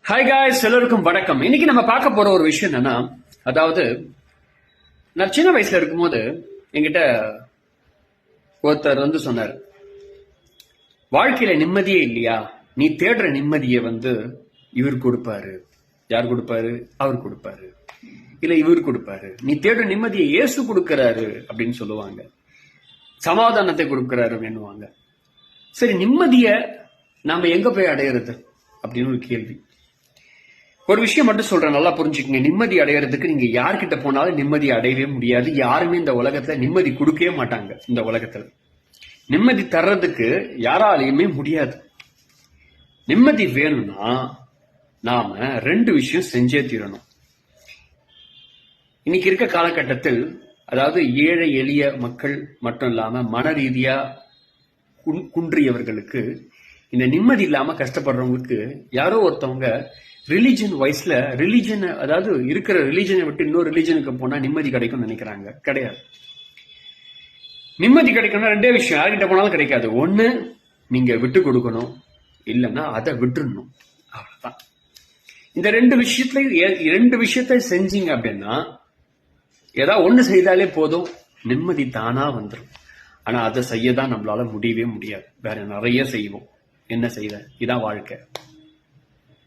Hi guys, எல்லோருக்கும் வணக்கம். இன்னைக்கு நம்ம பார்க்க போற ஒரு விஷயம் என்னன்னா, அதாவது நான் சின்ன வயசுல இருக்கும்போது என்கிட்ட ஒருத்தர் சொன்னார், வாழ்க்கையில நிம்மதியே இல்லையா, நீ தேடுற நிம்மதியை இவர் கொடுப்பாரு. யார் கொடுப்பாரு? அவர் கொடுப்பாரு. இல்ல இவர் கொடுப்பாரு. நீ தேடுற நிம்மதியை இயேசு கொடுக்கிறாரு அப்படின்னு சொல்லுவாங்க. சமாதானத்தை கொடுக்கிறாரு அப்படின்னுவாங்க. சரி, நிம்மதிய நாம எங்க போய் அடையிறது அப்படின்னு ஒரு கேள்வி. ஒரு விஷயம் மட்டும் சொல்றேன், நல்லா புரிஞ்சுக்கங்க. நிம்மதி அடையறதுக்கு நீங்க யார்கிட்ட போனாலும் நிம்மதி அடையவே முடியாது. யாருமே இந்த உலகத்துல நிம்மதி கொடுக்கவே மாட்டாங்க. இந்த உலகத்துல நிம்மதி தர்றதுக்கு யாராலையுமே முடியாது. நிம்மதி வேணும்னா நாம ரெண்டு விஷயம் செஞ்சே தீரணும். இன்னைக்கு இருக்க காலகட்டத்தில், அதாவது ஏழை எளிய மக்கள் மட்டும் இல்லாம மன ரீதியா குன்றியவர்களுக்கு, இந்த நிம்மதி இல்லாம கஷ்டப்படுறவங்களுக்கு யாரோ ஒருத்தவங்க ரிலிஜன் வைஸ்ல அதாவது இருக்கிற ரிலிஜனை விட்டு இன்னொரு ரிலிஜனுக்கு போனா நிம்மதி கிடைக்கும்னு நினைக்கிறாங்க. கிடையாது. நிம்மதி கிடைக்கணும்னா ரெண்டே விஷயம், யார்கிட்ட போனாலும் கிடைக்காது. ஒண்ணு, நீங்க விட்டு கொடுக்கணும், இல்லைன்னா அதை விட்டுறணும். அவ்வளவுதான். இந்த ரெண்டு விஷயத்த செஞ்சீங்க அப்படின்னா, ஏதாவது ஒண்ணு செய்தாலே போதும், நிம்மதி தானா வந்துடும். ஆனா அதை செய்யதான் நம்மளால முடியவே முடியாது. வேற நிறைய செய்வோம். என்ன செய்த? இதான் வாழ்க்கை.